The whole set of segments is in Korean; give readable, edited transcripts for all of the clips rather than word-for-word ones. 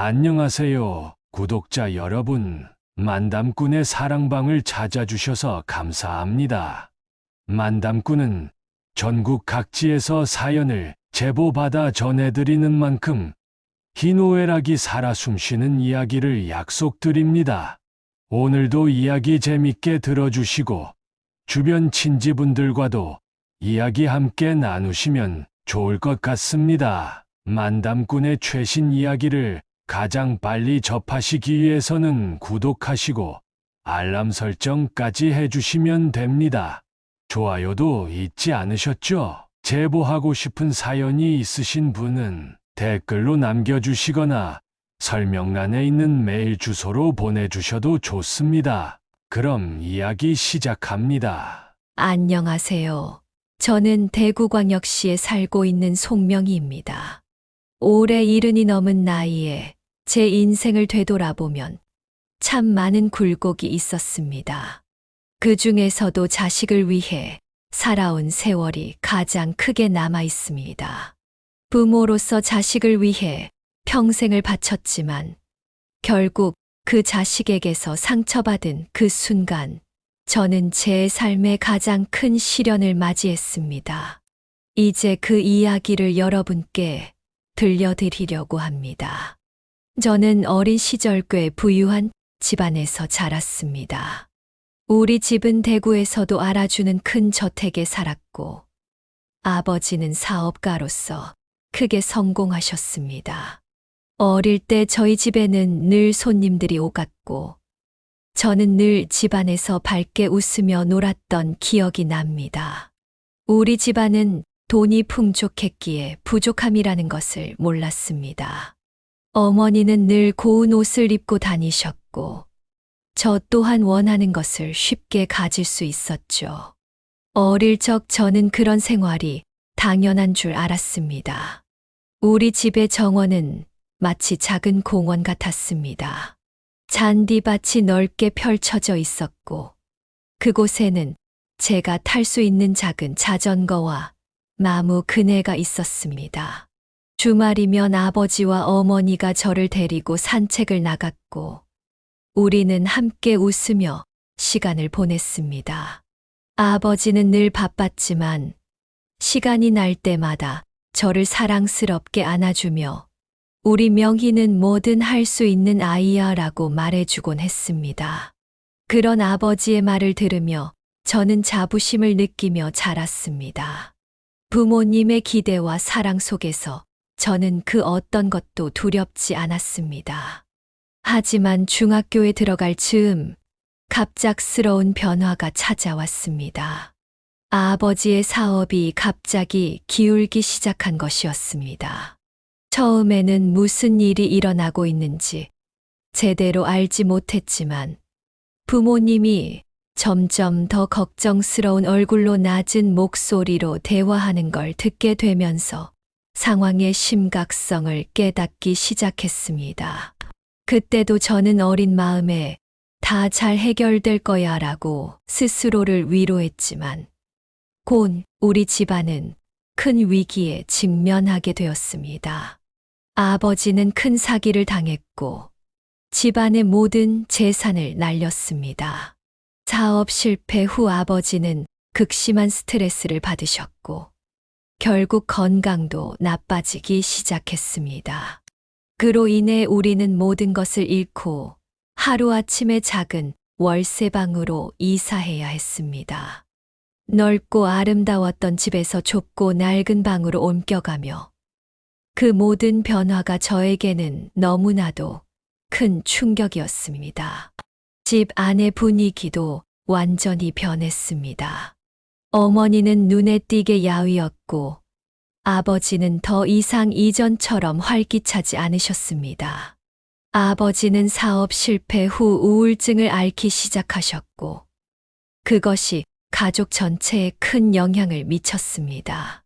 안녕하세요, 구독자 여러분. 만담꾼의 사랑방을 찾아주셔서 감사합니다. 만담꾼은 전국 각지에서 사연을 제보받아 전해드리는 만큼 희노애락이 살아 숨쉬는 이야기를 약속드립니다. 오늘도 이야기 재밌게 들어주시고 주변 친지분들과도 이야기 함께 나누시면 좋을 것 같습니다. 만담꾼의 최신 이야기를 가장 빨리 접하시기 위해서는 구독하시고 알람 설정까지 해주시면 됩니다. 좋아요도 잊지 않으셨죠? 제보하고 싶은 사연이 있으신 분은 댓글로 남겨주시거나 설명란에 있는 메일 주소로 보내주셔도 좋습니다. 그럼 이야기 시작합니다. 안녕하세요. 저는 대구광역시에 살고 있는 송명희입니다. 올해 70이 넘은 나이에 제 인생을 되돌아보면 참 많은 굴곡이 있었습니다. 그 중에서도 자식을 위해 살아온 세월이 가장 크게 남아 있습니다. 부모로서 자식을 위해 평생을 바쳤지만 결국 그 자식에게서 상처받은 그 순간 저는 제 삶의 가장 큰 시련을 맞이했습니다. 이제 그 이야기를 여러분께 들려드리려고 합니다. 저는 어린 시절 꽤 부유한 집안에서 자랐습니다. 우리 집은 대구에서도 알아주는 큰 저택에 살았고 아버지는 사업가로서 크게 성공하셨습니다. 어릴 때 저희 집에는 늘 손님들이 오갔고 저는 늘 집안에서 밝게 웃으며 놀았던 기억이 납니다. 우리 집안은 돈이 풍족했기에 부족함이라는 것을 몰랐습니다. 어머니는 늘 고운 옷을 입고 다니셨고 저 또한 원하는 것을 쉽게 가질 수 있었죠. 어릴 적 저는 그런 생활이 당연한 줄 알았습니다. 우리 집의 정원은 마치 작은 공원 같았습니다. 잔디밭이 넓게 펼쳐져 있었고 그곳에는 제가 탈 수 있는 작은 자전거와 나무 그네가 있었습니다. 주말이면 아버지와 어머니가 저를 데리고 산책을 나갔고 우리는 함께 웃으며 시간을 보냈습니다. 아버지는 늘 바빴지만 시간이 날 때마다 저를 사랑스럽게 안아주며 우리 명희는 뭐든 할 수 있는 아이야 라고 말해주곤 했습니다. 그런 아버지의 말을 들으며 저는 자부심을 느끼며 자랐습니다. 부모님의 기대와 사랑 속에서 저는 그 어떤 것도 두렵지 않았습니다. 하지만 중학교에 들어갈 즈음 갑작스러운 변화가 찾아왔습니다. 아버지의 사업이 갑자기 기울기 시작한 것이었습니다. 처음에는 무슨 일이 일어나고 있는지 제대로 알지 못했지만 부모님이 점점 더 걱정스러운 얼굴로 낮은 목소리로 대화하는 걸 듣게 되면서 상황의 심각성을 깨닫기 시작했습니다. 그때도 저는 어린 마음에 다 잘 해결될 거야 라고 스스로를 위로했지만 곧 우리 집안은 큰 위기에 직면하게 되었습니다. 아버지는 큰 사기를 당했고 집안의 모든 재산을 날렸습니다. 사업 실패 후 아버지는 극심한 스트레스를 받으셨고 결국 건강도 나빠지기 시작했습니다. 그로 인해 우리는 모든 것을 잃고 하루아침에 작은 월세방으로 이사해야 했습니다. 넓고 아름다웠던 집에서 좁고 낡은 방으로 옮겨가며 그 모든 변화가 저에게는 너무나도 큰 충격이었습니다. 집 안의 분위기도 완전히 변했습니다. 어머니는 눈에 띄게 야위었고 아버지는 더 이상 이전처럼 활기차지 않으셨습니다. 아버지는 사업 실패 후 우울증을 앓기 시작하셨고 그것이 가족 전체에 큰 영향을 미쳤습니다.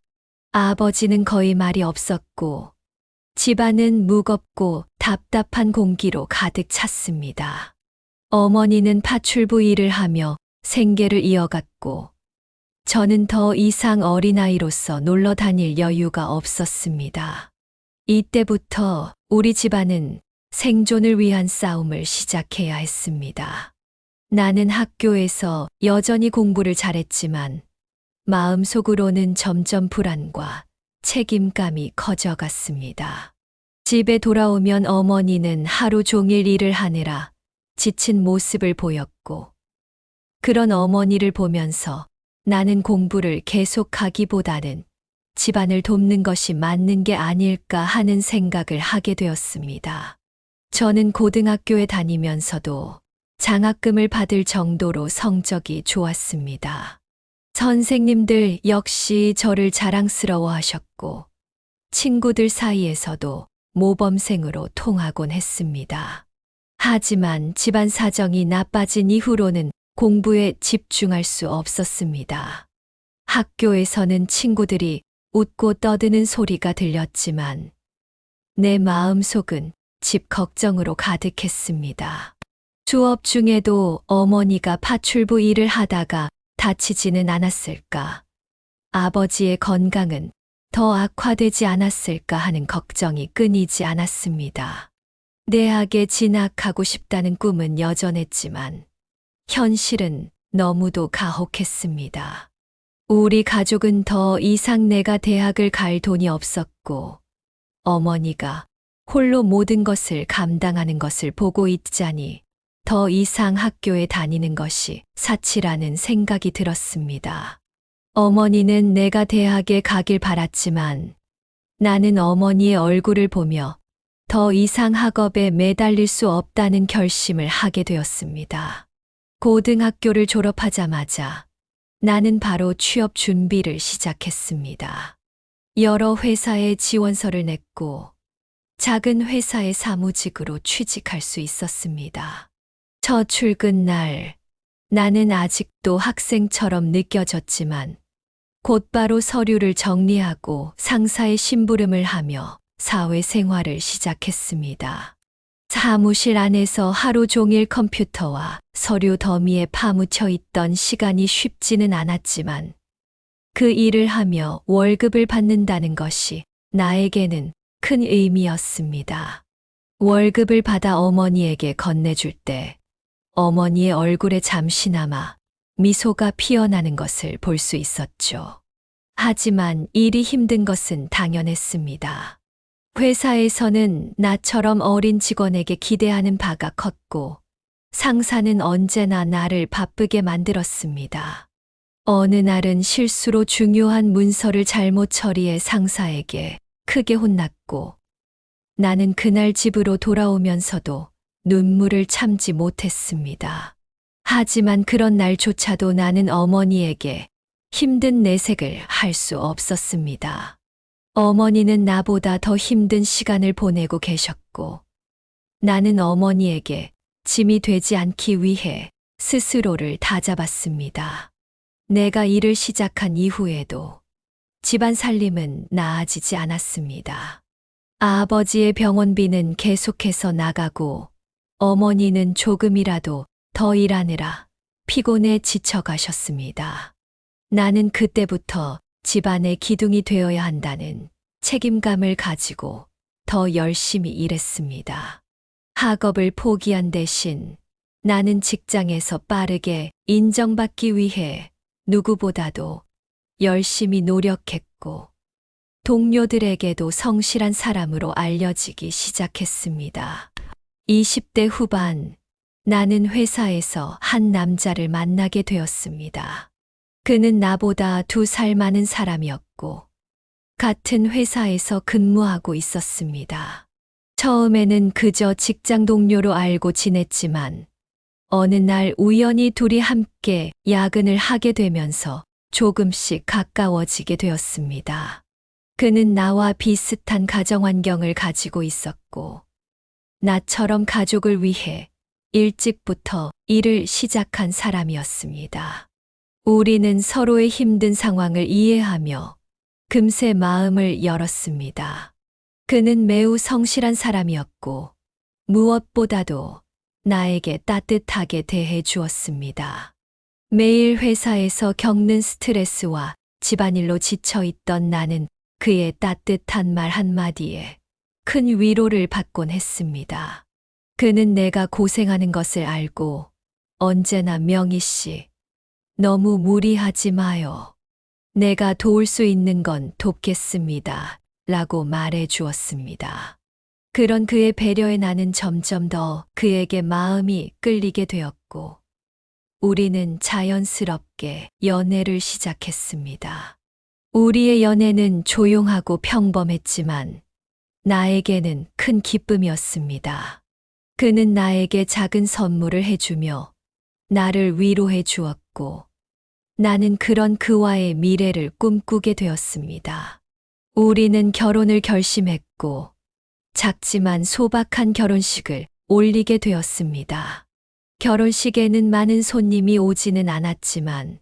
아버지는 거의 말이 없었고 집안은 무겁고 답답한 공기로 가득 찼습니다. 어머니는 파출부 일을 하며 생계를 이어갔고 저는 더 이상 어린아이로서 놀러 다닐 여유가 없었습니다. 이때부터 우리 집안은 생존을 위한 싸움을 시작해야 했습니다. 나는 학교에서 여전히 공부를 잘했지만 마음속으로는 점점 불안과 책임감이 커져갔습니다. 집에 돌아오면 어머니는 하루 종일 일을 하느라 지친 모습을 보였고, 그런 어머니를 보면서 나는 공부를 계속하기보다는 집안을 돕는 것이 맞는 게 아닐까 하는 생각을 하게 되었습니다. 저는 고등학교에 다니면서도 장학금을 받을 정도로 성적이 좋았습니다. 선생님들 역시 저를 자랑스러워 하셨고, 친구들 사이에서도 모범생으로 통하곤 했습니다. 하지만 집안 사정이 나빠진 이후로는 공부에 집중할 수 없었습니다. 학교에서는 친구들이 웃고 떠드는 소리가 들렸지만 내 마음속은 집 걱정으로 가득했습니다. 수업 중에도 어머니가 파출부 일을 하다가 다치지는 않았을까, 아버지의 건강은 더 악화되지 않았을까 하는 걱정이 끊이지 않았습니다. 대학에 진학하고 싶다는 꿈은 여전했지만 현실은 너무도 가혹했습니다. 우리 가족은 더 이상 내가 대학을 갈 돈이 없었고, 어머니가 홀로 모든 것을 감당하는 것을 보고 있자니 더 이상 학교에 다니는 것이 사치라는 생각이 들었습니다. 어머니는 내가 대학에 가길 바랐지만 나는 어머니의 얼굴을 보며 더 이상 학업에 매달릴 수 없다는 결심을 하게 되었습니다. 고등학교를 졸업하자마자 나는 바로 취업 준비를 시작했습니다. 여러 회사에 지원서를 냈고 작은 회사의 사무직으로 취직할 수 있었습니다. 첫 출근 날, 나는 아직도 학생처럼 느껴졌지만 곧바로 서류를 정리하고 상사의 심부름을 하며 사회생활을 시작했습니다. 사무실 안에서 하루 종일 컴퓨터와 서류 더미에 파묻혀 있던 시간이 쉽지는 않았지만 그 일을 하며 월급을 받는다는 것이 나에게는 큰 의미였습니다. 월급을 받아 어머니에게 건네줄 때 어머니의 얼굴에 잠시나마 미소가 피어나는 것을 볼 수 있었죠. 하지만 일이 힘든 것은 당연했습니다. 회사에서는 나처럼 어린 직원에게 기대하는 바가 컸고 상사는 언제나 나를 바쁘게 만들었습니다. 어느 날은 실수로 중요한 문서를 잘못 처리해 상사에게 크게 혼났고 나는 그날 집으로 돌아오면서도 눈물을 참지 못했습니다. 하지만 그런 날조차도 나는 어머니에게 힘든 내색을 할 수 없었습니다. 어머니는 나보다 더 힘든 시간을 보내고 계셨고 나는 어머니에게 짐이 되지 않기 위해 스스로를 다잡았습니다. 내가 일을 시작한 이후에도 집안 살림은 나아지지 않았습니다. 아버지의 병원비는 계속해서 나가고 어머니는 조금이라도 더 일하느라 피곤해 지쳐가셨습니다. 나는 그때부터 집안의 기둥이 되어야 한다는 책임감을 가지고 더 열심히 일했습니다. 학업을 포기한 대신 나는 직장에서 빠르게 인정받기 위해 누구보다도 열심히 노력했고 동료들에게도 성실한 사람으로 알려지기 시작했습니다. 20대 후반, 나는 회사에서 한 남자를 만나게 되었습니다. 그는 나보다 2살 많은 사람이었고 같은 회사에서 근무하고 있었습니다. 처음에는 그저 직장 동료로 알고 지냈지만 어느 날 우연히 둘이 함께 야근을 하게 되면서 조금씩 가까워지게 되었습니다. 그는 나와 비슷한 가정 환경을 가지고 있었고 나처럼 가족을 위해 일찍부터 일을 시작한 사람이었습니다. 우리는 서로의 힘든 상황을 이해하며 금세 마음을 열었습니다. 그는 매우 성실한 사람이었고 무엇보다도 나에게 따뜻하게 대해 주었습니다. 매일 회사에서 겪는 스트레스와 집안일로 지쳐 있던 나는 그의 따뜻한 말 한마디에 큰 위로를 받곤 했습니다. 그는 내가 고생하는 것을 알고 언제나 명희 씨, 너무 무리하지 마요. 내가 도울 수 있는 건 돕겠습니다. 라고 말해 주었습니다. 그런 그의 배려에 나는 점점 더 그에게 마음이 끌리게 되었고, 우리는 자연스럽게 연애를 시작했습니다. 우리의 연애는 조용하고 평범했지만 나에게는 큰 기쁨이었습니다. 그는 나에게 작은 선물을 해주며 나를 위로해 주었고, 나는 그런 그와의 미래를 꿈꾸게 되었습니다. 우리는 결혼을 결심했고, 작지만 소박한 결혼식을 올리게 되었습니다. 결혼식에는 많은 손님이 오지는 않았지만,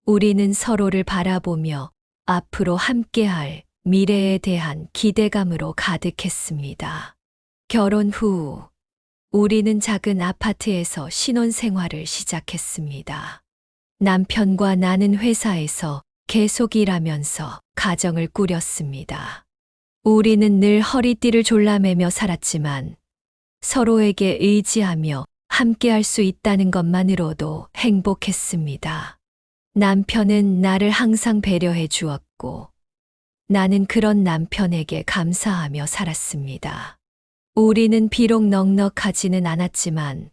우리는 서로를 바라보며 앞으로 함께할 미래에 대한 기대감으로 가득했습니다. 결혼 후, 우리는 작은 아파트에서 신혼생활을 시작했습니다. 남편과 나는 회사에서 계속 일하면서 가정을 꾸렸습니다. 우리는 늘 허리띠를 졸라매며 살았지만 서로에게 의지하며 함께할 수 있다는 것만으로도 행복했습니다. 남편은 나를 항상 배려해 주었고, 나는 그런 남편에게 감사하며 살았습니다. 우리는 비록 넉넉하지는 않았지만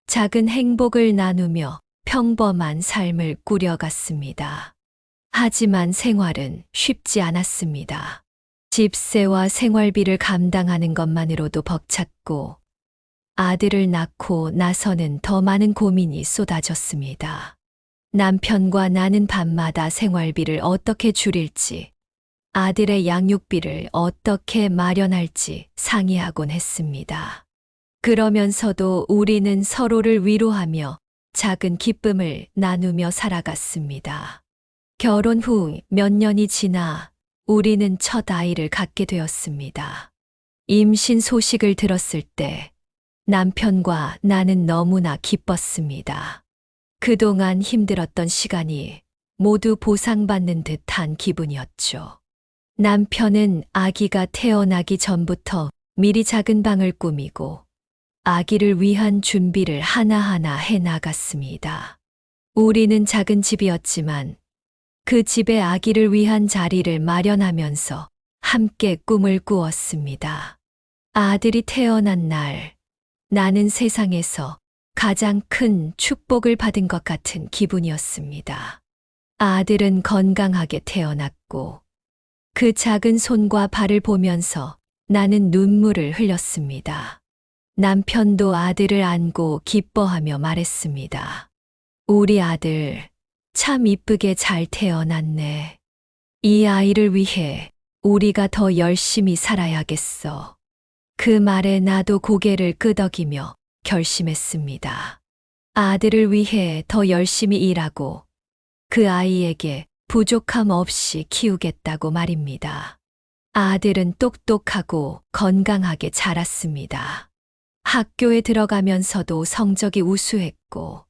작은 행복을 나누며 평범한 삶을 꾸려갔습니다. 하지만 생활은 쉽지 않았습니다. 집세와 생활비를 감당하는 것만으로도 벅찼고, 아들을 낳고 나서는 더 많은 고민이 쏟아졌습니다. 남편과 나는 밤마다 생활비를 어떻게 줄일지, 아들의 양육비를 어떻게 마련할지 상의하곤 했습니다. 그러면서도 우리는 서로를 위로하며 작은 기쁨을 나누며 살아갔습니다. 결혼 후 몇 년이 지나 우리는 첫 아이를 갖게 되었습니다. 임신 소식을 들었을 때 남편과 나는 너무나 기뻤습니다. 그동안 힘들었던 시간이 모두 보상받는 듯한 기분이었죠. 남편은 아기가 태어나기 전부터 미리 작은 방을 꾸미고 아기를 위한 준비를 하나하나 해 나갔습니다. 우리는 작은 집이었지만 그 집에 아기를 위한 자리를 마련하면서 함께 꿈을 꾸었습니다. 아들이 태어난 날, 나는 세상에서 가장 큰 축복을 받은 것 같은 기분이었습니다. 아들은 건강하게 태어났고, 그 작은 손과 발을 보면서 나는 눈물을 흘렸습니다. 남편도 아들을 안고 기뻐하며 말했습니다. 우리 아들, 참 이쁘게 잘 태어났네. 이 아이를 위해 우리가 더 열심히 살아야겠어. 그 말에 나도 고개를 끄덕이며 결심했습니다. 아들을 위해 더 열심히 일하고 그 아이에게 부족함 없이 키우겠다고 말입니다. 아들은 똑똑하고 건강하게 자랐습니다. 학교에 들어가면서도 성적이 우수했고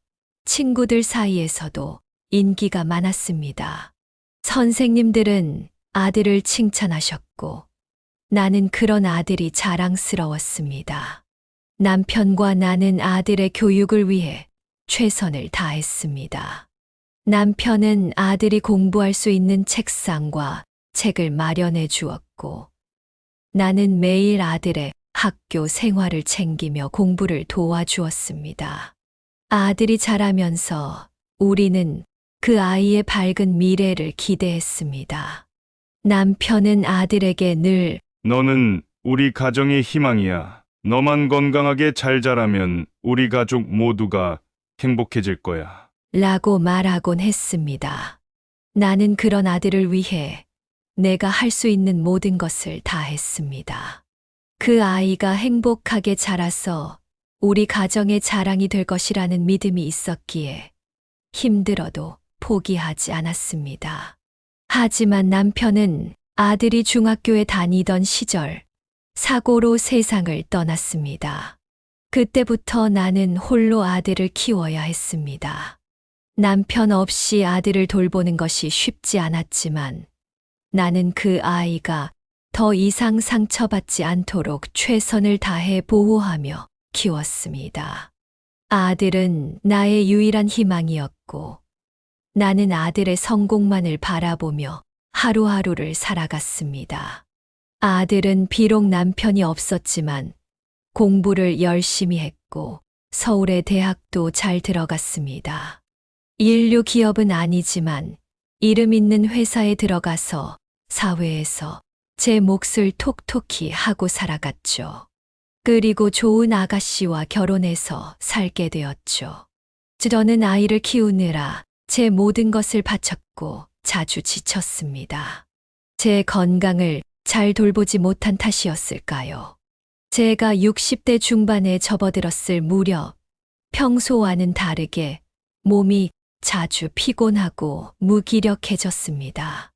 친구들 사이에서도 인기가 많았습니다. 선생님들은 아들을 칭찬하셨고 나는 그런 아들이 자랑스러웠습니다. 남편과 나는 아들의 교육을 위해 최선을 다했습니다. 남편은 아들이 공부할 수 있는 책상과 책을 마련해 주었고 나는 매일 아들의 학교 생활을 챙기며 공부를 도와주었습니다. 아들이 자라면서 우리는 그 아이의 밝은 미래를 기대했습니다. 남편은 아들에게 늘 너는 우리 가정의 희망이야. 너만 건강하게 잘 자라면 우리 가족 모두가 행복해질 거야. 라고 말하곤 했습니다. 나는 그런 아들을 위해 내가 할 수 있는 모든 것을 다 했습니다. 그 아이가 행복하게 자라서 우리 가정의 자랑이 될 것이라는 믿음이 있었기에 힘들어도 포기하지 않았습니다. 하지만 남편은 아들이 중학교에 다니던 시절 사고로 세상을 떠났습니다. 그때부터 나는 홀로 아들을 키워야 했습니다. 남편 없이 아들을 돌보는 것이 쉽지 않았지만 나는 그 아이가 더 이상 상처받지 않도록 최선을 다해 보호하며 키웠습니다. 아들은 나의 유일한 희망이었고, 나는 아들의 성공만을 바라보며 하루하루를 살아갔습니다. 아들은 비록 남편이 없었지만 공부를 열심히 했고 서울의 대학도 잘 들어갔습니다. 인류 기업은 아니지만 이름 있는 회사에 들어가서 사회에서 제 몫을 톡톡히 하고 살아갔죠. 그리고 좋은 아가씨와 결혼해서 살게 되었죠. 저는 아이를 키우느라 제 모든 것을 바쳤고 자주 지쳤습니다. 제 건강을 잘 돌보지 못한 탓이었을까요? 제가 60대 중반에 접어들었을 무렵 평소와는 다르게 몸이 자주 피곤하고 무기력해졌습니다.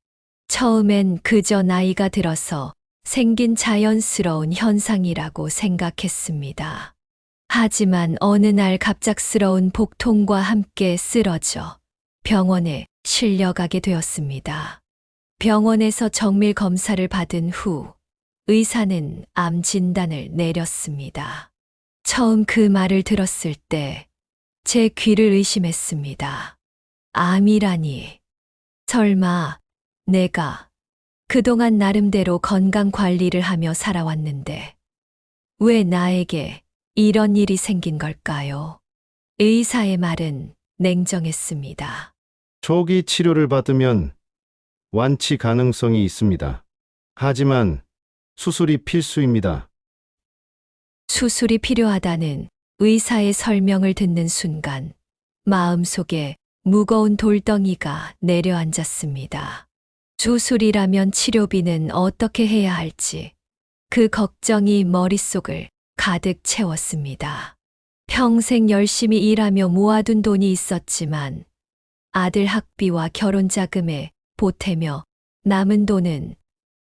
처음엔 그저 나이가 들어서 생긴 자연스러운 현상이라고 생각했습니다. 하지만 어느 날 갑작스러운 복통과 함께 쓰러져 병원에 실려가게 되었습니다. 병원에서 정밀 검사를 받은 후 의사는 암 진단을 내렸습니다. 처음 그 말을 들었을 때 제 귀를 의심했습니다. 암이라니. 설마 내가 그동안 나름대로 건강 관리를 하며 살아왔는데 왜 나에게 이런 일이 생긴 걸까요? 의사의 말은 냉정했습니다. 초기 치료를 받으면 완치 가능성이 있습니다. 하지만 수술이 필수입니다. 수술이 필요하다는 의사의 설명을 듣는 순간 마음속에 무거운 돌덩이가 내려앉았습니다. 수술이라면 치료비는 어떻게 해야 할지 그 걱정이 머릿속을 가득 채웠습니다. 평생 열심히 일하며 모아둔 돈이 있었지만 아들 학비와 결혼 자금에 보태며 남은 돈은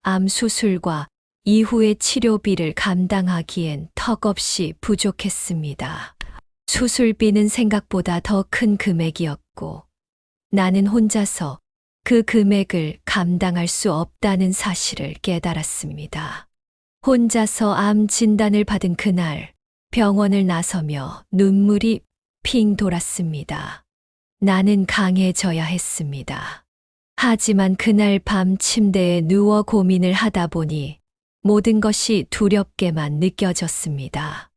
암 수술과 이후의 치료비를 감당하기엔 턱없이 부족했습니다. 수술비는 생각보다 더 큰 금액이었고 나는 혼자서 그 금액을 감당할 수 없다는 사실을 깨달았습니다. 혼자서 암 진단을 받은 그날 병원을 나서며 눈물이 핑 돌았습니다. 나는 강해져야 했습니다. 하지만 그날 밤 침대에 누워 고민을 하다 보니 모든 것이 두렵게만 느껴졌습니다.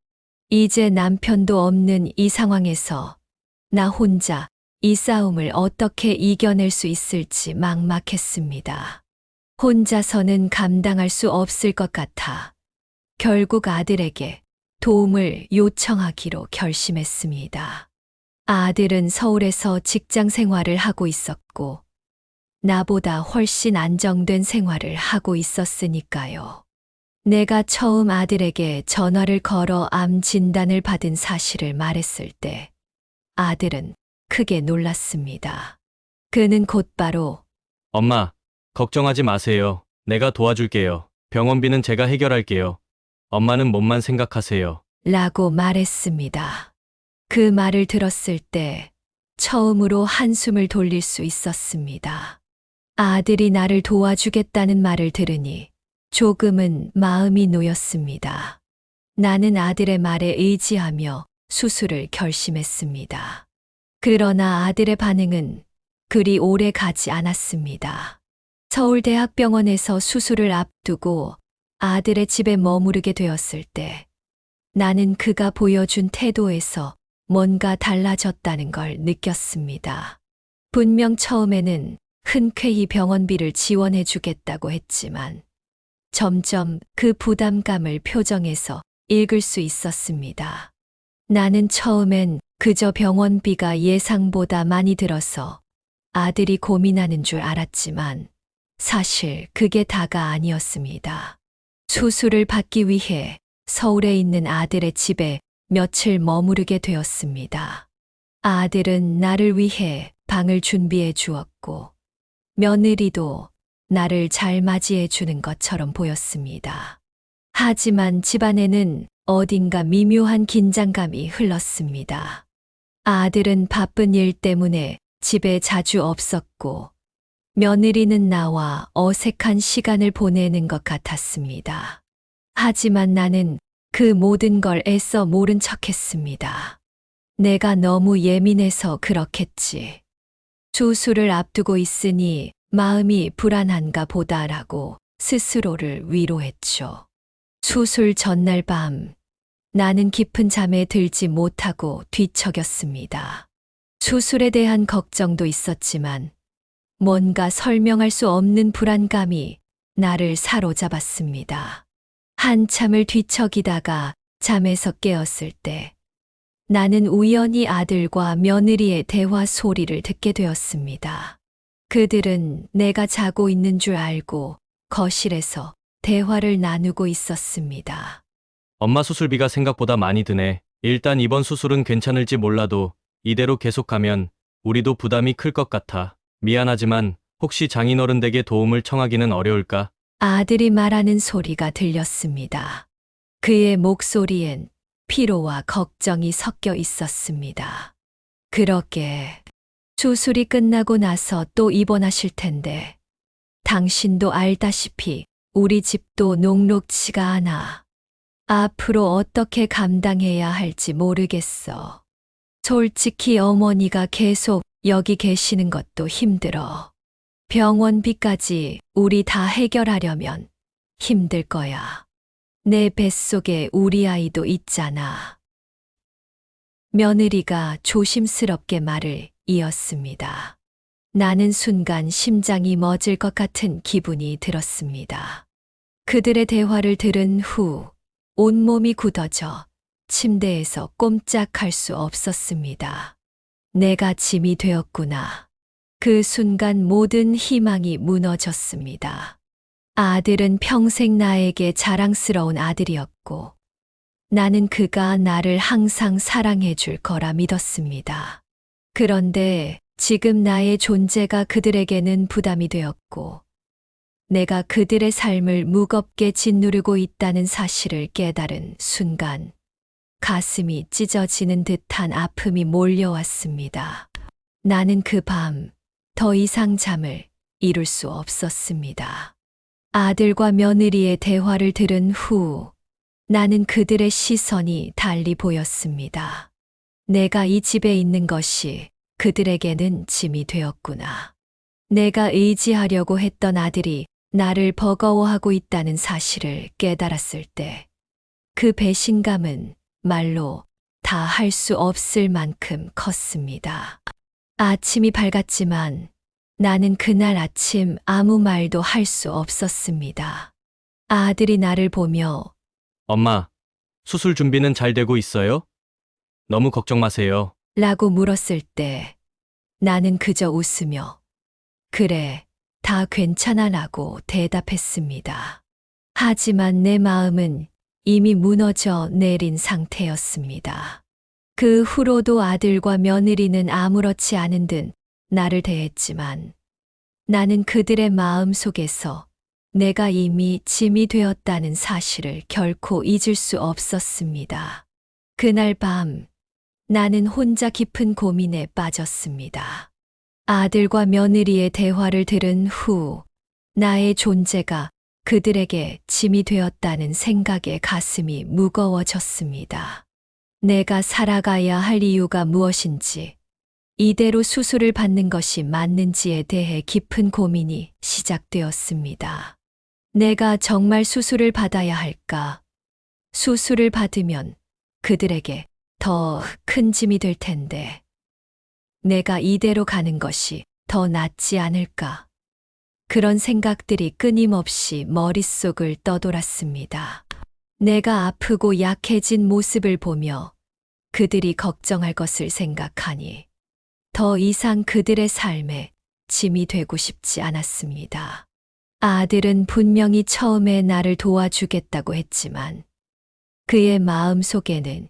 이제 남편도 없는 이 상황에서 나 혼자 이 싸움을 어떻게 이겨낼 수 있을지 막막했습니다. 혼자서는 감당할 수 없을 것 같아 결국 아들에게 도움을 요청하기로 결심했습니다. 아들은 서울에서 직장 생활을 하고 있었고 나보다 훨씬 안정된 생활을 하고 있었으니까요. 내가 처음 아들에게 전화를 걸어 암 진단을 받은 사실을 말했을 때 아들은 크게 놀랐습니다. 그는 곧바로 엄마, 걱정하지 마세요. 내가 도와줄게요. 병원비는 제가 해결할게요. 엄마는 몸만 생각하세요. 라고 말했습니다. 그 말을 들었을 때 처음으로 한숨을 돌릴 수 있었습니다. 아들이 나를 도와주겠다는 말을 들으니 조금은 마음이 놓였습니다. 나는 아들의 말에 의지하며 수술을 결심했습니다. 그러나 아들의 반응은 그리 오래 가지 않았습니다. 서울대학병원에서 수술을 앞두고 아들의 집에 머무르게 되었을 때 나는 그가 보여준 태도에서 뭔가 달라졌다는 걸 느꼈습니다. 분명 처음에는 흔쾌히 병원비를 지원해 주겠다고 했지만 점점 그 부담감을 표정에서 읽을 수 있었습니다. 나는 처음엔 그저 병원비가 예상보다 많이 들어서 아들이 고민하는 줄 알았지만 사실 그게 다가 아니었습니다. 수술을 받기 위해 서울에 있는 아들의 집에 며칠 머무르게 되었습니다. 아들은 나를 위해 방을 준비해 주었고 며느리도 나를 잘 맞이해 주는 것처럼 보였습니다. 하지만 집안에는 어딘가 미묘한 긴장감이 흘렀습니다. 아들은 바쁜 일 때문에 집에 자주 없었고 며느리는 나와 어색한 시간을 보내는 것 같았습니다. 하지만 나는 그 모든 걸 애써 모른 척했습니다. 내가 너무 예민해서 그렇겠지. 수술을 앞두고 있으니 마음이 불안한가 보다라고 스스로를 위로했죠. 수술 전날 밤, 나는 깊은 잠에 들지 못하고 뒤척였습니다. 수술에 대한 걱정도 있었지만 뭔가 설명할 수 없는 불안감이 나를 사로잡았습니다. 한참을 뒤척이다가 잠에서 깨었을 때 나는 우연히 아들과 며느리의 대화 소리를 듣게 되었습니다. 그들은 내가 자고 있는 줄 알고 거실에서 대화를 나누고 있었습니다. 엄마 수술비가 생각보다 많이 드네. 일단 이번 수술은 괜찮을지 몰라도 이대로 계속하면 우리도 부담이 클 것 같아. 미안하지만 혹시 장인어른 댁에 도움을 청하기는 어려울까? 아들이 말하는 소리가 들렸습니다. 그의 목소리엔 피로와 걱정이 섞여 있었습니다. 그러게 수술이 끝나고 나서 또 입원하실 텐데 당신도 알다시피 우리 집도 녹록지가 않아. 앞으로 어떻게 감당해야 할지 모르겠어. 솔직히 어머니가 계속 여기 계시는 것도 힘들어. 병원비까지 우리 다 해결하려면 힘들 거야. 내 뱃속에 우리 아이도 있잖아. 며느리가 조심스럽게 말을 이었습니다. 나는 순간 심장이 멎을 것 같은 기분이 들었습니다. 그들의 대화를 들은 후 온몸이 굳어져 침대에서 꼼짝할 수 없었습니다. 내가 짐이 되었구나. 그 순간 모든 희망이 무너졌습니다. 아들은 평생 나에게 자랑스러운 아들이었고 나는 그가 나를 항상 사랑해 줄 거라 믿었습니다. 그런데 지금 나의 존재가 그들에게는 부담이 되었고 내가 그들의 삶을 무겁게 짓누르고 있다는 사실을 깨달은 순간 가슴이 찢어지는 듯한 아픔이 몰려왔습니다. 나는 그 밤 더 이상 잠을 이룰 수 없었습니다. 아들과 며느리의 대화를 들은 후 나는 그들의 시선이 달리 보였습니다. 내가 이 집에 있는 것이 그들에게는 짐이 되었구나. 내가 의지하려고 했던 아들이 나를 버거워하고 있다는 사실을 깨달았을 때 그 배신감은 말로 다 할 수 없을 만큼 컸습니다. 아침이 밝았지만 나는 그날 아침 아무 말도 할 수 없었습니다. 아들이 나를 보며 엄마, 수술 준비는 잘 되고 있어요? 너무 걱정 마세요. 라고 물었을 때 나는 그저 웃으며 그래, 다 괜찮아 라고 대답했습니다. 하지만 내 마음은 이미 무너져 내린 상태였습니다. 그 후로도 아들과 며느리는 아무렇지 않은 듯 나를 대했지만 나는 그들의 마음 속에서 내가 이미 짐이 되었다는 사실을 결코 잊을 수 없었습니다. 그날 밤 나는 혼자 깊은 고민에 빠졌습니다. 아들과 며느리의 대화를 들은 후 나의 존재가 그들에게 짐이 되었다는 생각에 가슴이 무거워졌습니다. 내가 살아가야 할 이유가 무엇인지, 이대로 수술을 받는 것이 맞는지에 대해 깊은 고민이 시작되었습니다. 내가 정말 수술을 받아야 할까? 수술을 받으면 그들에게 더 큰 짐이 될 텐데, 내가 이대로 가는 것이 더 낫지 않을까? 그런 생각들이 끊임없이 머릿속을 떠돌았습니다. 내가 아프고 약해진 모습을 보며 그들이 걱정할 것을 생각하니 더 이상 그들의 삶에 짐이 되고 싶지 않았습니다. 아들은 분명히 처음에 나를 도와주겠다고 했지만 그의 마음 속에는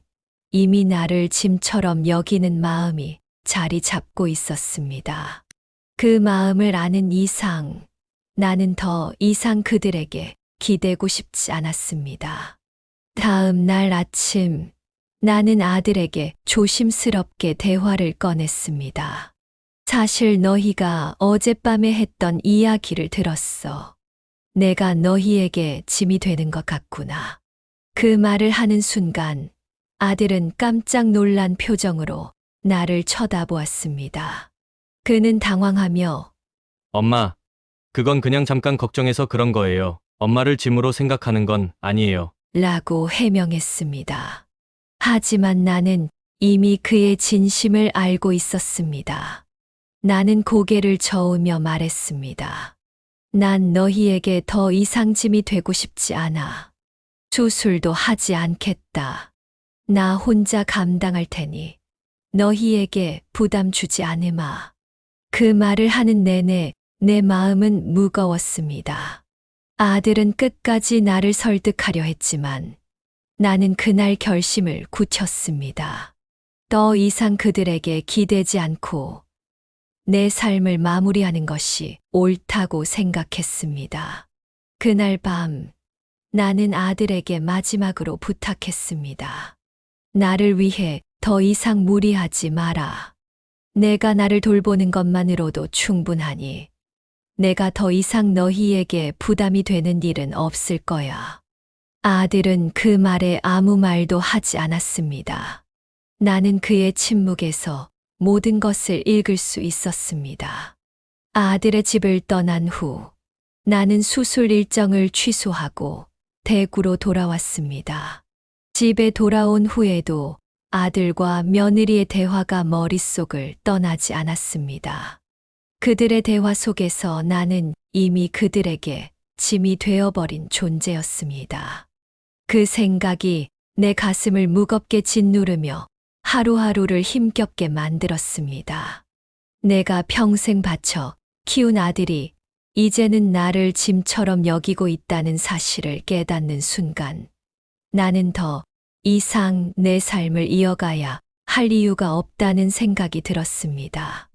이미 나를 짐처럼 여기는 마음이 자리 잡고 있었습니다. 그 마음을 아는 이상 나는 더 이상 그들에게 기대고 싶지 않았습니다. 다음 날 아침 나는 아들에게 조심스럽게 대화를 꺼냈습니다. 사실 너희가 어젯밤에 했던 이야기를 들었어. 내가 너희에게 짐이 되는 것 같구나. 그 말을 하는 순간 아들은 깜짝 놀란 표정으로 나를 쳐다보았습니다. 그는 당황하며 엄마, 그건 그냥 잠깐 걱정해서 그런 거예요. 엄마를 짐으로 생각하는 건 아니에요. 라고 해명했습니다. 하지만 나는 이미 그의 진심을 알고 있었습니다. 나는 고개를 저으며 말했습니다. 난 너희에게 더 이상 짐이 되고 싶지 않아. 수술도 하지 않겠다. 나 혼자 감당할 테니 너희에게 부담 주지 않으마. 그 말을 하는 내내 내 마음은 무거웠습니다. 아들은 끝까지 나를 설득하려 했지만 나는 그날 결심을 굳혔습니다. 더 이상 그들에게 기대지 않고 내 삶을 마무리하는 것이 옳다고 생각했습니다. 그날 밤 나는 아들에게 마지막으로 부탁했습니다. 나를 위해 더 이상 무리하지 마라. 내가 나를 돌보는 것만으로도 충분하니 내가 더 이상 너희에게 부담이 되는 일은 없을 거야. 아들은 그 말에 아무 말도 하지 않았습니다. 나는 그의 침묵에서 모든 것을 읽을 수 있었습니다. 아들의 집을 떠난 후 나는 수술 일정을 취소하고 대구로 돌아왔습니다. 집에 돌아온 후에도 아들과 며느리의 대화가 머릿속을 떠나지 않았습니다. 그들의 대화 속에서 나는 이미 그들에게 짐이 되어버린 존재였습니다. 그 생각이 내 가슴을 무겁게 짓누르며 하루하루를 힘겹게 만들었습니다. 내가 평생 바쳐 키운 아들이 이제는 나를 짐처럼 여기고 있다는 사실을 깨닫는 순간 나는 더 이상 내 삶을 이어가야 할 이유가 없다는 생각이 들었습니다.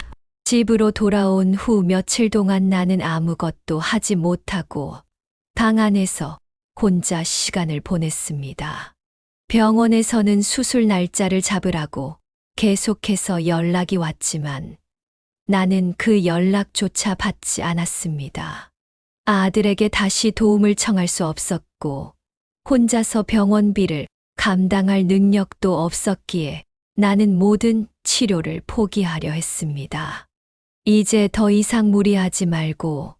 집으로 돌아온 후 며칠 동안 나는 아무것도 하지 못하고 방 안에서 혼자 시간을 보냈습니다. 병원에서는 수술 날짜를 잡으라고 계속해서 연락이 왔지만 나는 그 연락조차 받지 않았습니다. 아들에게 다시 도움을 청할 수 없었고 혼자서 병원비를 감당할 능력도 없었기에 나는 모든 치료를 포기하려 했습니다. 이제 더 이상 무리하지 말고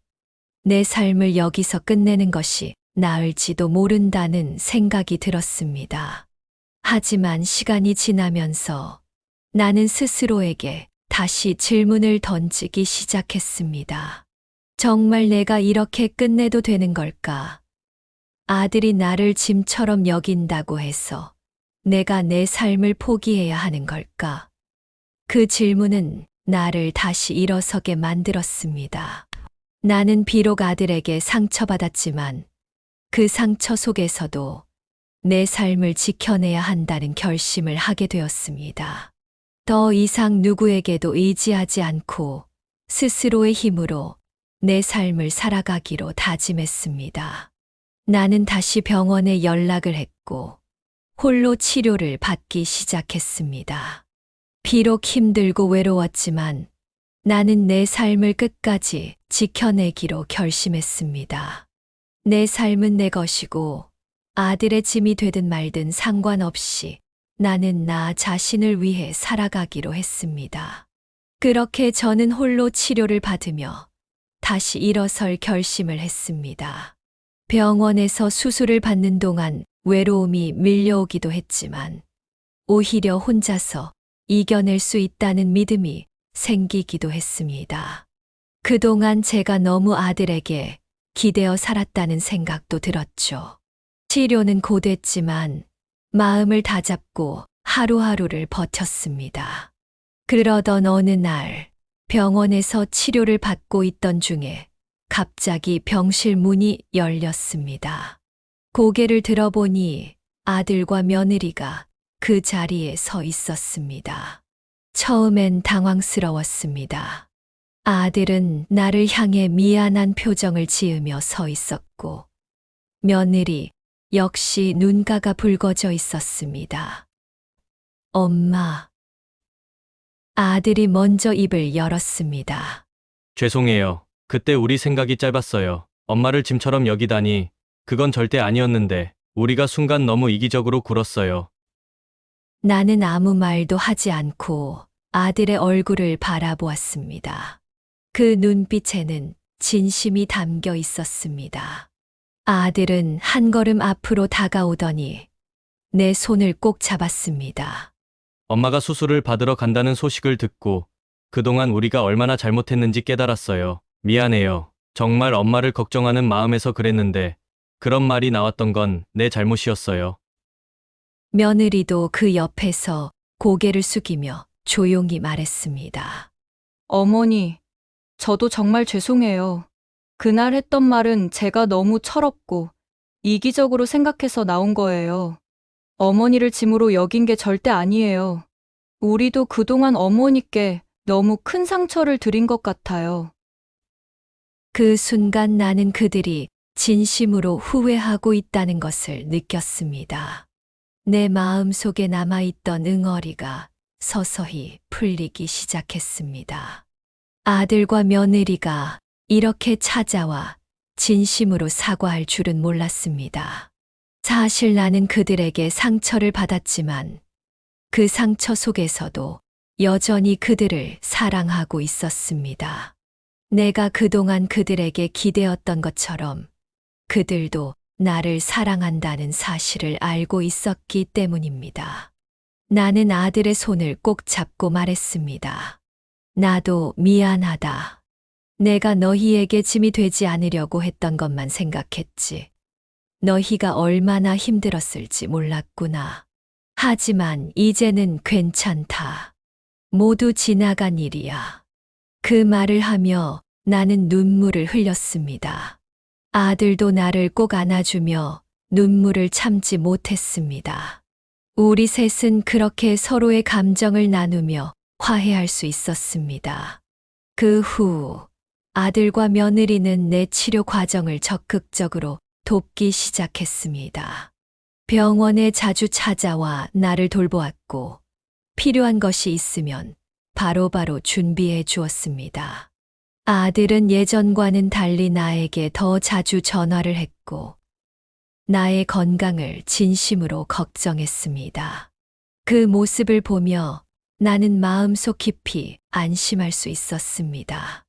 내 삶을 여기서 끝내는 것이 나을지도 모른다는 생각이 들었습니다. 하지만 시간이 지나면서 나는 스스로에게 다시 질문을 던지기 시작했습니다. 정말 내가 이렇게 끝내도 되는 걸까? 아들이 나를 짐처럼 여긴다고 해서 내가 내 삶을 포기해야 하는 걸까? 그 질문은 나를 다시 일어서게 만들었습니다. 나는 비록 아들에게 상처받았지만 그 상처 속에서도 내 삶을 지켜내야 한다는 결심을 하게 되었습니다. 더 이상 누구에게도 의지하지 않고 스스로의 힘으로 내 삶을 살아가기로 다짐했습니다. 나는 다시 병원에 연락을 했고 홀로 치료를 받기 시작했습니다. 비록 힘들고 외로웠지만 나는 내 삶을 끝까지 지켜내기로 결심했습니다. 내 삶은 내 것이고 아들의 짐이 되든 말든 상관없이 나는 나 자신을 위해 살아가기로 했습니다. 그렇게 저는 홀로 치료를 받으며 다시 일어설 결심을 했습니다. 병원에서 수술을 받는 동안 외로움이 밀려오기도 했지만 오히려 혼자서 이겨낼 수 있다는 믿음이 생기기도 했습니다. 그동안 제가 너무 아들에게 기대어 살았다는 생각도 들었죠. 치료는 고됐지만 마음을 다잡고 하루하루를 버텼습니다. 그러던 어느 날 병원에서 치료를 받고 있던 중에 갑자기 병실 문이 열렸습니다. 고개를 들어보니 아들과 며느리가 그 자리에 서 있었습니다. 처음엔 당황스러웠습니다. 아들은 나를 향해 미안한 표정을 지으며 서 있었고 며느리 역시 눈가가 붉어져 있었습니다. 엄마, 아들이 먼저 입을 열었습니다. 죄송해요. 그때 우리 생각이 짧았어요. 엄마를 짐처럼 여기다니. 그건 절대 아니었는데 우리가 순간 너무 이기적으로 굴었어요. 나는 아무 말도 하지 않고 아들의 얼굴을 바라보았습니다. 그 눈빛에는 진심이 담겨 있었습니다. 아들은 한 걸음 앞으로 다가오더니 내 손을 꼭 잡았습니다. 엄마가 수술을 받으러 간다는 소식을 듣고 그동안 우리가 얼마나 잘못했는지 깨달았어요. 미안해요. 정말 엄마를 걱정하는 마음에서 그랬는데 그런 말이 나왔던 건 내 잘못이었어요. 며느리도 그 옆에서 고개를 숙이며 조용히 말했습니다. 어머니, 저도 정말 죄송해요. 그날 했던 말은 제가 너무 철없고 이기적으로 생각해서 나온 거예요. 어머니를 짐으로 여긴 게 절대 아니에요. 우리도 그동안 어머니께 너무 큰 상처를 드린 것 같아요. 그 순간 나는 그들이 진심으로 후회하고 있다는 것을 느꼈습니다. 내 마음 속에 남아있던 응어리가 서서히 풀리기 시작했습니다. 아들과 며느리가 이렇게 찾아와 진심으로 사과할 줄은 몰랐습니다. 사실 나는 그들에게 상처를 받았지만 그 상처 속에서도 여전히 그들을 사랑하고 있었습니다. 내가 그동안 그들에게 기대었던 것처럼 그들도 나를 사랑한다는 사실을 알고 있었기 때문입니다. 나는 아들의 손을 꼭 잡고 말했습니다. 나도 미안하다. 내가 너희에게 짐이 되지 않으려고 했던 것만 생각했지. 너희가 얼마나 힘들었을지 몰랐구나. 하지만 이제는 괜찮다. 모두 지나간 일이야. 그 말을 하며 나는 눈물을 흘렸습니다. 아들도 나를 꼭 안아주며 눈물을 참지 못했습니다. 우리 셋은 그렇게 서로의 감정을 나누며 화해할 수 있었습니다. 그 후 아들과 며느리는 내 치료 과정을 적극적으로 돕기 시작했습니다. 병원에 자주 찾아와 나를 돌보았고 필요한 것이 있으면 바로바로 준비해 주었습니다. 아들은 예전과는 달리 나에게 더 자주 전화를 했고 나의 건강을 진심으로 걱정했습니다. 그 모습을 보며 나는 마음속 깊이 안심할 수 있었습니다.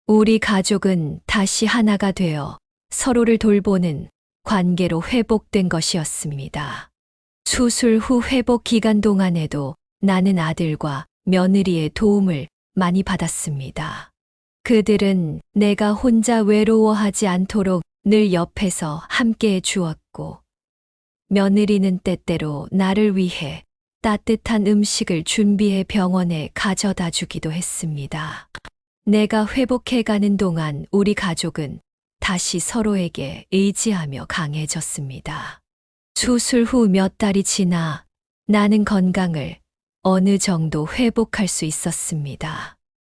우리 가족은 다시 하나가 되어 서로를 돌보는 관계로 회복된 것이었습니다. 수술 후 회복 기간 동안에도 나는 아들과 며느리의 도움을 많이 받았습니다. 그들은 내가 혼자 외로워하지 않도록 늘 옆에서 함께해 주었고, 며느리는 때때로 나를 위해 따뜻한 음식을 준비해 병원에 가져다 주기도 했습니다. 내가 회복해가는 동안 우리 가족은 다시 서로에게 의지하며 강해졌습니다. 수술 후 몇 달이 지나 나는 건강을 어느 정도 회복할 수 있었습니다.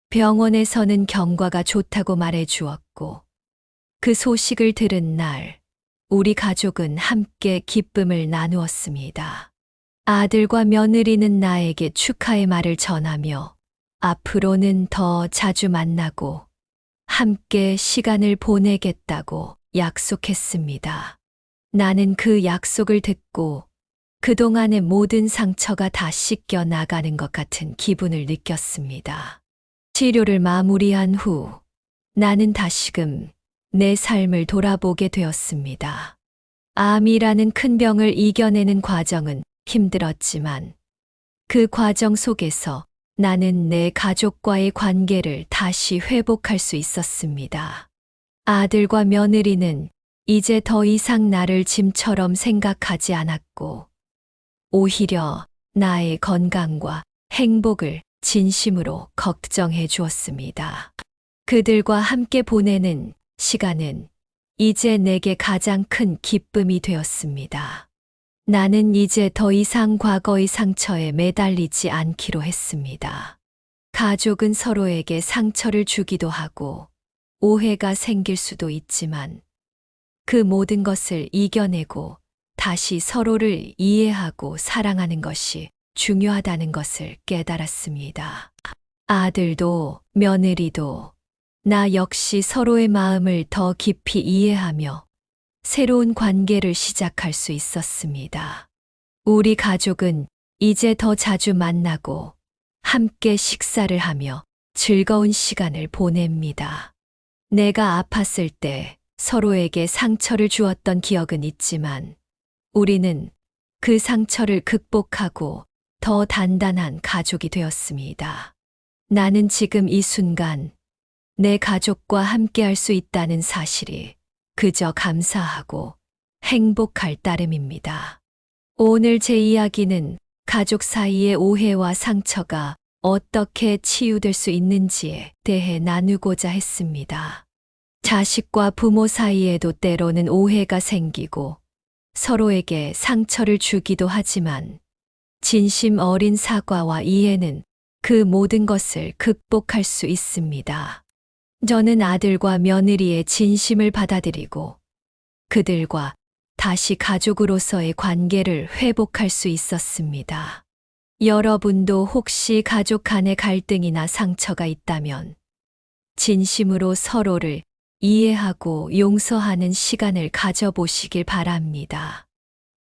병원에서는 경과가 좋다고 말해 주었고, 그 소식을 들은 날, 우리 가족은 함께 기쁨을 나누었습니다. 아들과 며느리는 나에게 축하의 말을 전하며 앞으로는 더 자주 만나고 함께 시간을 보내겠다고 약속했습니다. 나는 그 약속을 듣고 그동안의 모든 상처가 다 씻겨 나가는 것 같은 기분을 느꼈습니다. 치료를 마무리한 후 나는 다시금 내 삶을 돌아보게 되었습니다. 암이라는 큰 병을 이겨내는 과정은 힘들었지만 그 과정 속에서 나는 내 가족과의 관계를 다시 회복할 수 있었습니다. 아들과 며느리는 이제 더 이상 나를 짐처럼 생각하지 않았고, 오히려 나의 건강과 행복을 진심으로 걱정해 주었습니다. 그들과 함께 보내는 시간은 이제 내게 가장 큰 기쁨이 되었습니다. 나는 이제 더 이상 과거의 상처에 매달리지 않기로 했습니다. 가족은 서로에게 상처를 주기도 하고 오해가 생길 수도 있지만 그 모든 것을 이겨내고 다시 서로를 이해하고 사랑하는 것이 중요하다는 것을 깨달았습니다. 아들도 며느리도 나 역시 서로의 마음을 더 깊이 이해하며 새로운 관계를 시작할 수 있었습니다. 우리 가족은 이제 더 자주 만나고 함께 식사를 하며 즐거운 시간을 보냅니다. 내가 아팠을 때 서로에게 상처를 주었던 기억은 있지만 우리는 그 상처를 극복하고 더 단단한 가족이 되었습니다. 나는 지금 이 순간 내 가족과 함께 할 수 있다는 사실이 그저 감사하고 행복할 따름입니다. 오늘 제 이야기는 가족 사이의 오해와 상처가 어떻게 치유될 수 있는지에 대해 나누고자 했습니다. 자식과 부모 사이에도 때로는 오해가 생기고 서로에게 상처를 주기도 하지만 진심 어린 사과와 이해는 그 모든 것을 극복할 수 있습니다. 저는 아들과 며느리의 진심을 받아들이고 그들과 다시 가족으로서의 관계를 회복할 수 있었습니다. 여러분도 혹시 가족 간의 갈등이나 상처가 있다면 진심으로 서로를 이해하고 용서하는 시간을 가져보시길 바랍니다.